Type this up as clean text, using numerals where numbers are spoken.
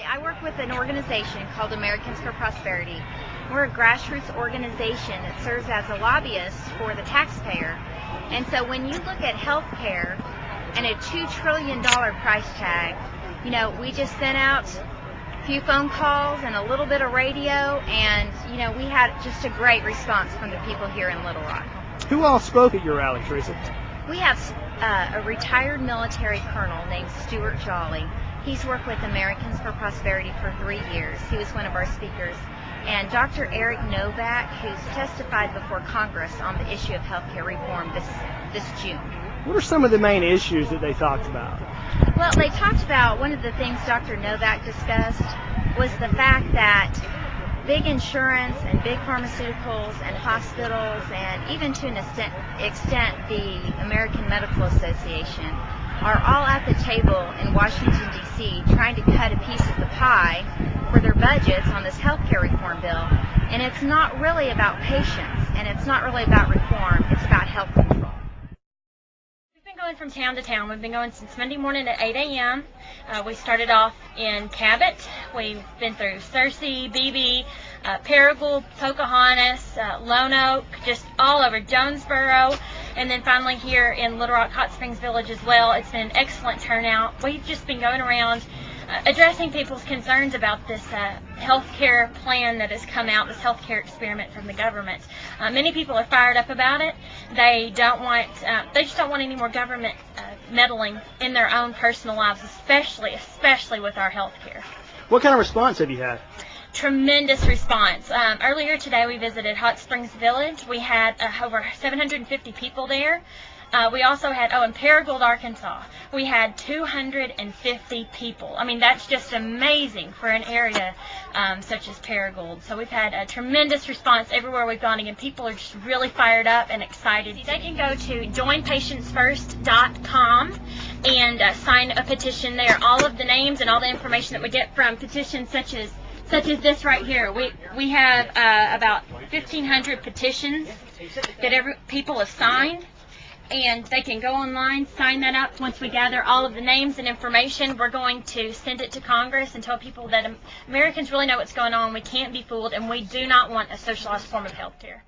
I work with an organization called Americans for Prosperity. We're a grassroots organization that serves as a lobbyist for the taxpayer. And so when you look at health care and a $2 trillion price tag, you know, we just sent out a few phone calls and a little bit of radio, and, you know, we had just a great response from the people here in Little Rock. Who all spoke at your rally, Teresa? We have a retired military colonel named Stuart Jolly. He's worked with Americans for Prosperity for 3 years. He was one of our speakers. And Dr. Eric Novak, who's testified before Congress on the issue of healthcare reform this June. What are some of the main issues that they talked about? Well, they talked about, one of the things Dr. Novak discussed was the fact that big insurance and big pharmaceuticals and hospitals, and even to an extent the American Medical Association, are all at the table in Washington, D.C. trying to cut a piece of the pie for their budgets on this health care reform bill. And it's not really about patients, and it's not really about reform, it's about health control. We've been going from town to town. We've been going since Monday morning at 8 a.m. We started off in Cabot. We've been through Searcy, Beebe, Paragould, Pocahontas, Lone Oak, just all over Jonesboro, and then finally here in Little Rock Hot Springs Village as well. It's been an excellent turnout. We've just been going around addressing people's concerns about this health care plan that has come out, this health care experiment from the government. Many people are fired up about it. They just don't want any more government meddling in their own personal lives, especially with our health care. What kind of response have you had? Tremendous response. Earlier today we visited Hot Springs Village. We had over 750 people there. We also had, in Paragould, Arkansas, we had 250 people. I mean, that's just amazing for an area such as Paragould. So we've had a tremendous response everywhere we've gone. Again, people are just really fired up and excited. They can go to joinpatientsfirst.com and sign a petition there. All of the names and all the information that we get from petitions such as this right here. We have about 1,500 petitions that people have signed. And they can go online, sign that up. Once we gather all of the names and information, we're going to send it to Congress and tell people that Americans really know what's going on. We can't be fooled, and we do not want a socialized form of health care.